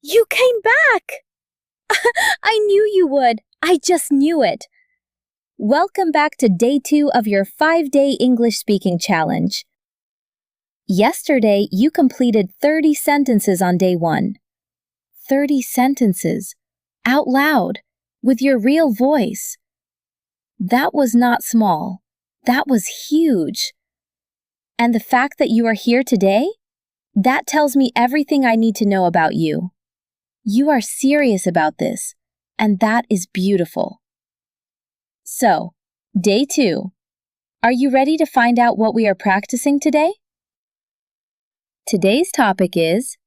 You came back! I knew you would. I just knew it. Welcome back to day 2 of your 5-day English speaking challenge. Yesterday, you completed 30 sentences on day 1. 30 sentences, out loud, with your real voice. That was not small. That was huge. And the fact that you are here today? That tells me everything I need to know about you. You are serious about this, and that is beautiful. So, day 2. Are you ready to find out what we are practicing today? Today's topic is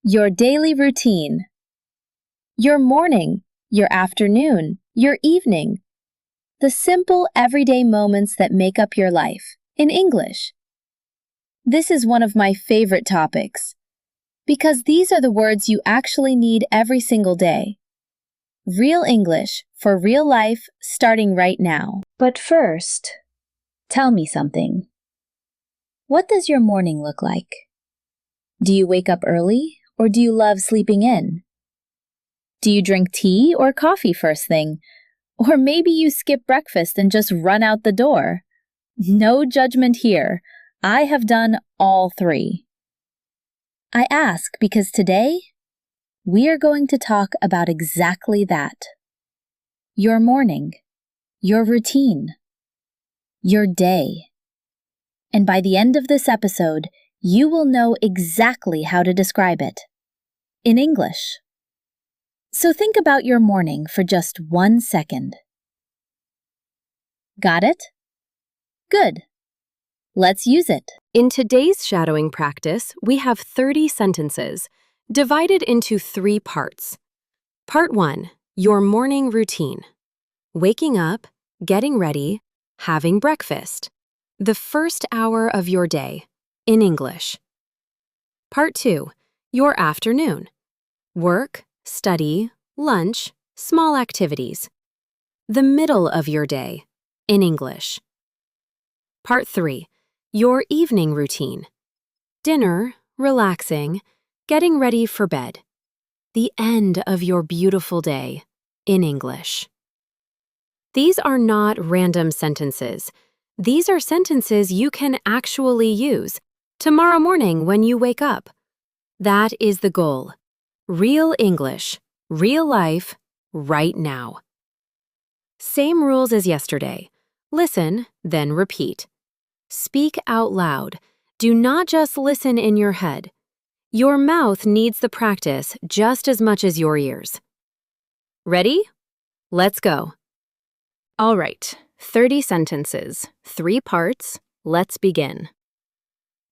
your daily routine. Your morning, your afternoon, your evening. The simple everyday moments that make up your life, in English. This is one of my favorite topics, because these are the words you actually need every single day. Real English for real life starting right now. But first, tell me something. What does your morning look like? Do you wake up early or do you love sleeping in? Do you drink tea or coffee first thing? Or maybe you skip breakfast and just run out the door? No judgment here. I have done all 3. I ask because today, we are going to talk about exactly that. Your morning, your routine, your day. And by the end of this episode, you will know exactly how to describe it. In English. So think about your morning for just 1 second. Got it? Good. Let's use it. In today's shadowing practice, we have 30 sentences, divided into 3 parts. Part 1, your morning routine. Waking up, getting ready, having breakfast. The first hour of your day, in English. Part 2, your afternoon. Work, study, lunch, small activities. The middle of your day, in English. Part 3, your evening routine. Dinner, relaxing, getting ready for bed. The end of your beautiful day, in English. These are not random sentences. These are sentences you can actually use tomorrow morning when you wake up. That is the goal. Real English, real life, right now. Same rules as yesterday. Listen, then repeat. Speak out loud. Do not just listen in your head. Your mouth needs the practice just as much as your ears. Ready? Let's go. All right, 30 sentences, 3 parts. Let's begin.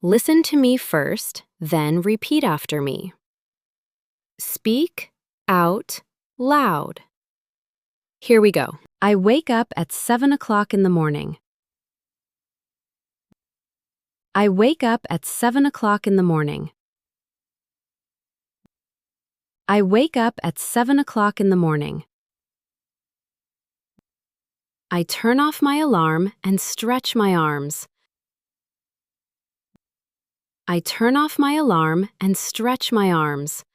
Listen to me first, then repeat after me. Speak out loud. Here we go. I wake up at 7 o'clock in the morning. I wake up at 7 o'clock in the morning. I wake up at 7 o'clock in the morning. I turn off my alarm and stretch my arms. I turn off my alarm and stretch my arms.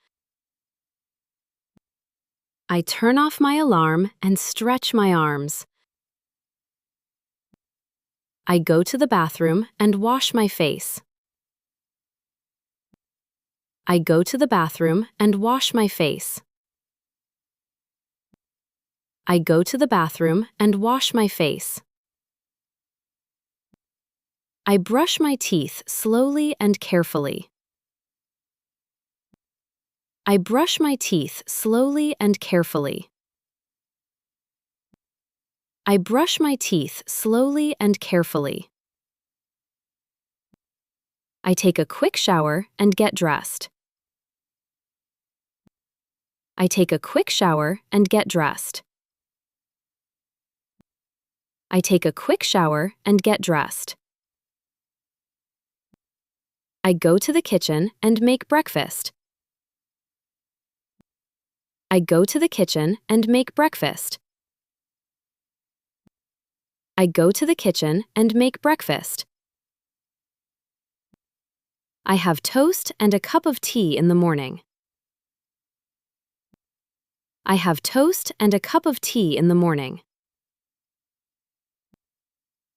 I turn off my alarm and stretch my arms. I go to the bathroom and wash my face. I go to the bathroom and wash my face. I go to the bathroom and wash my face. I brush my teeth slowly and carefully. I brush my teeth slowly and carefully. I brush my teeth slowly and carefully. I take a quick shower and get dressed. I take a quick shower and get dressed. I take a quick shower and get dressed. I go to the kitchen and make breakfast. I go to the kitchen and make breakfast. I go to the kitchen and make breakfast. I have toast and a cup of tea in the morning. I have toast and a cup of tea in the morning.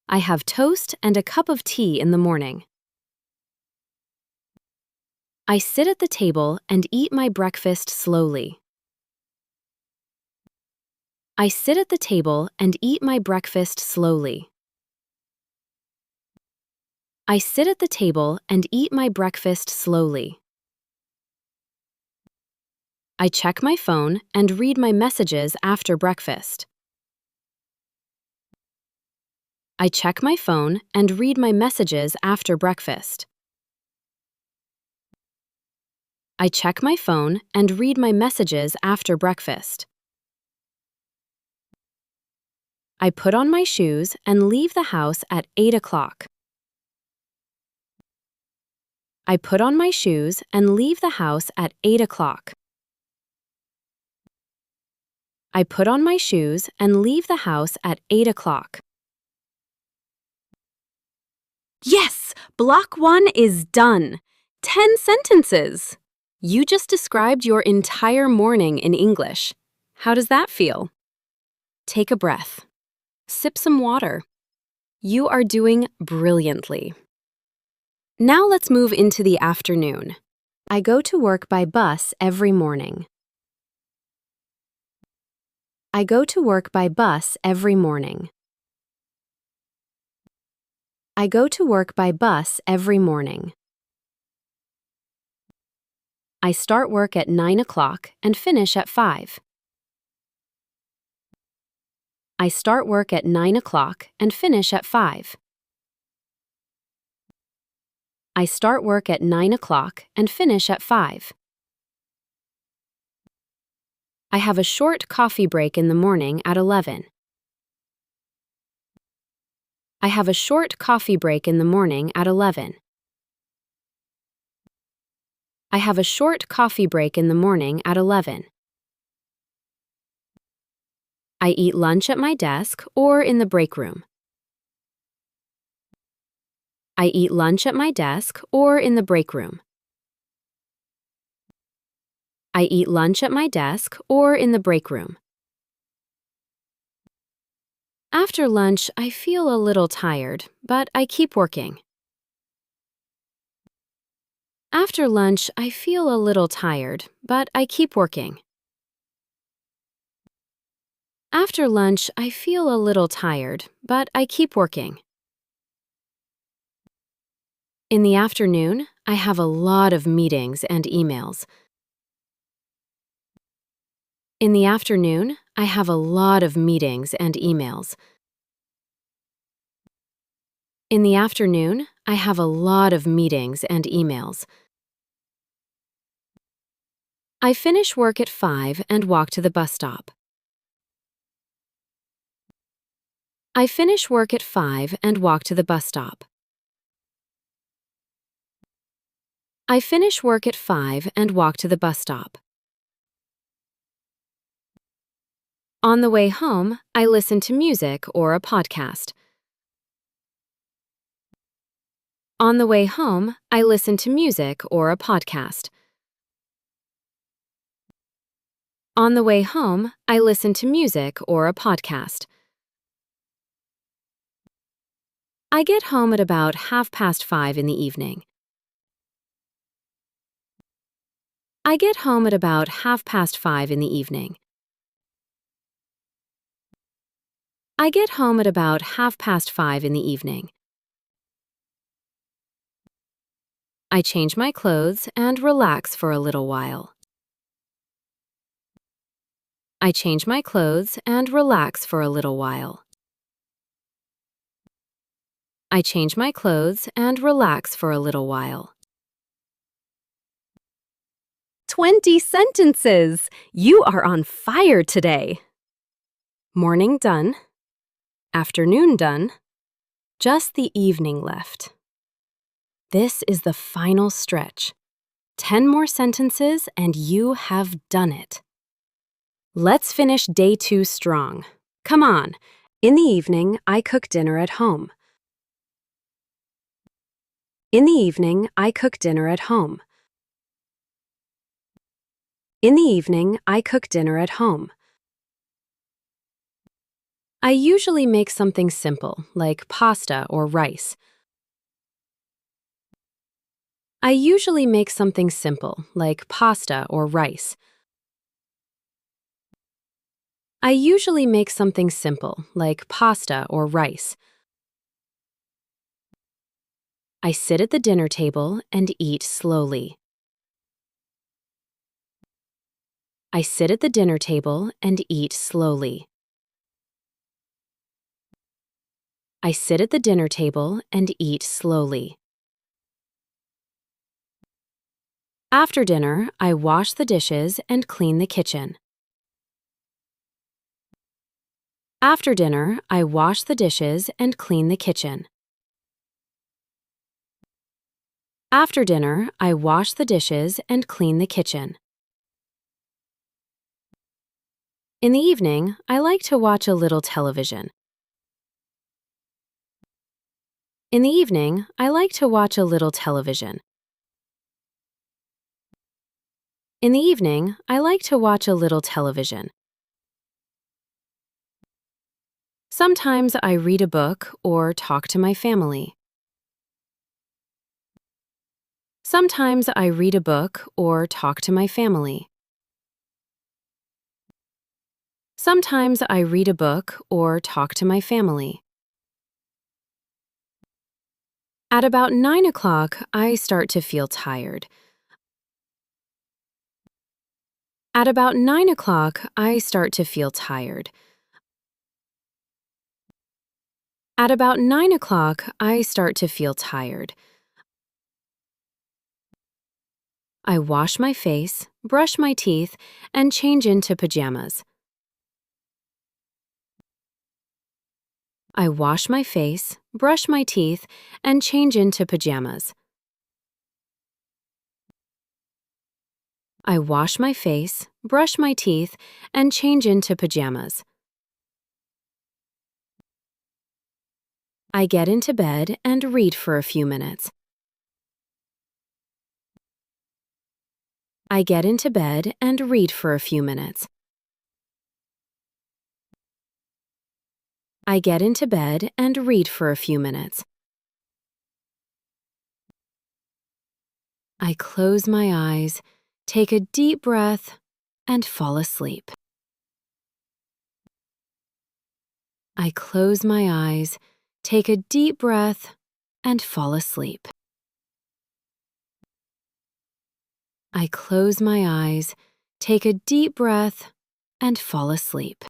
I have toast and a cup of tea in the morning. I sit at the table and eat my breakfast slowly. I sit at the table and eat my breakfast slowly. I sit at the table and eat my breakfast slowly. I check my phone and read my messages after breakfast. I check my phone and read my messages after breakfast. I check my phone and read my messages after breakfast. I put on my shoes and leave the house at 8 o'clock. I put on my shoes and leave the house at 8 o'clock. I put on my shoes and leave the house at 8 o'clock. Yes! Block 1 is done. 10 sentences. You just described your entire morning in English. How does that feel? Take a breath. Sip some water. You are doing brilliantly. Now let's move into the afternoon. I go to work by bus every morning. I go to work by bus every morning. I go to work by bus every morning. I start work at 9 o'clock and finish at 5. I start work at 9 o'clock and finish at 5. I start work at 9 o'clock and finish at 5. I have a short coffee break in the morning at 11. I have a short coffee break in the morning at 11. I have a short coffee break in the morning at 11. I eat lunch at my desk or in the break room. I eat lunch at my desk or in the break room. I eat lunch at my desk or in the break room. After lunch, I feel a little tired, but I keep working. After lunch, I feel a little tired, but I keep working. After lunch, I feel a little tired, but I keep working. In the afternoon, I have a lot of meetings and emails. In the afternoon, I have a lot of meetings and emails. In the afternoon, I have a lot of meetings and emails. I finish work at 5 and walk to the bus stop. I finish work at 5 and walk to the bus stop. I finish work at 5 and walk to the bus stop. On the way home, I listen to music or a podcast. On the way home, I listen to music or a podcast. On the way home, I listen to music or a podcast. I get home at about 5:30 in the evening. I get home at about 5:30 in the evening. I get home at about 5:30 in the evening. I change my clothes and relax for a little while. I change my clothes and relax for a little while. I change my clothes and relax for a little while. 20 sentences! You are on fire today! Morning done. Afternoon done. Just the evening left. This is the final stretch. 10 more sentences and you have done it. Let's finish day 2 strong. Come on. In the evening, I cook dinner at home. In the evening, I cook dinner at home. In the evening, I cook dinner at home. I usually make something simple, like pasta or rice. I usually make something simple, like pasta or rice. I usually make something simple, like pasta or rice. I sit at the dinner table and eat slowly. I sit at the dinner table and eat slowly. I sit at the dinner table and eat slowly. After dinner, I wash the dishes and clean the kitchen. After dinner, I wash the dishes and clean the kitchen. After dinner, I wash the dishes and clean the kitchen. In the evening, I like to watch a little television. In the evening, I like to watch a little television. In the evening, I like to watch a little television. Sometimes I read a book or talk to my family. Sometimes I read a book or talk to my family. Sometimes I read a book or talk to my family. At about 9 o'clock, I start to feel tired. At about 9 o'clock, I start to feel tired. At about 9 o'clock, I start to feel tired. I wash my face, brush my teeth, and change into pajamas. I wash my face, brush my teeth, and change into pajamas. I wash my face, brush my teeth, and change into pajamas. I get into bed and read for a few minutes. I get into bed and read for a few minutes. I get into bed and read for a few minutes. I close my eyes, take a deep breath, and fall asleep. I close my eyes, take a deep breath, and fall asleep. I close my eyes, take a deep breath, and fall asleep.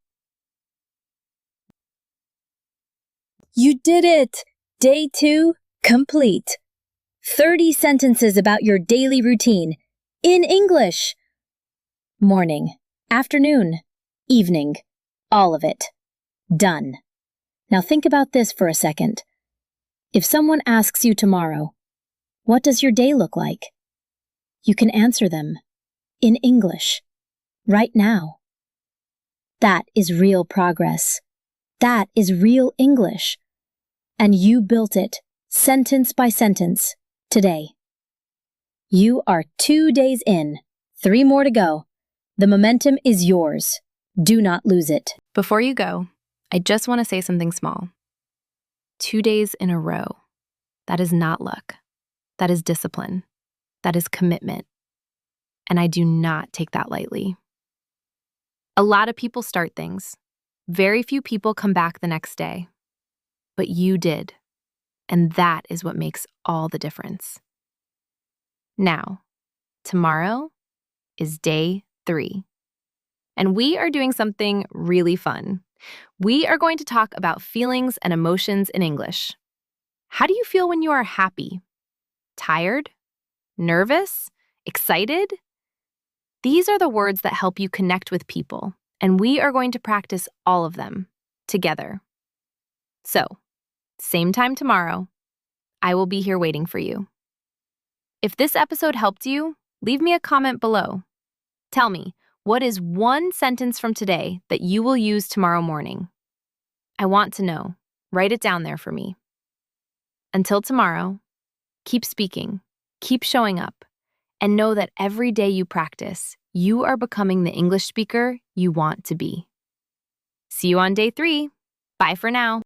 You did it! Day 2, complete. 30 sentences about your daily routine in English. Morning, afternoon, evening, all of it. Done. Now think about this for a second. If someone asks you tomorrow, what does your day look like? You can answer them in English, right now. That is real progress. That is real English. And you built it, sentence by sentence, today. You are 2 days in, 3 more to go. The momentum is yours. Do not lose it. Before you go, I just want to say something small. 2 days in a row. That is not luck. That is discipline. That is commitment. And I do not take that lightly. A lot of people start things. Very few people come back the next day. But you did. And that is what makes all the difference. Now, tomorrow is day 3. And we are doing something really fun. We are going to talk about feelings and emotions in English. How do you feel when you are happy? Tired? Nervous? Excited? These are the words that help you connect with people, and we are going to practice all of them together. So, same time tomorrow, I will be here waiting for you. If this episode helped you, leave me a comment below. Tell me, what is one sentence from today that you will use tomorrow morning? I want to know. Write it down there for me. Until tomorrow, keep speaking, keep showing up, and know that every day you practice, you are becoming the English speaker you want to be. See you on day 3. Bye for now.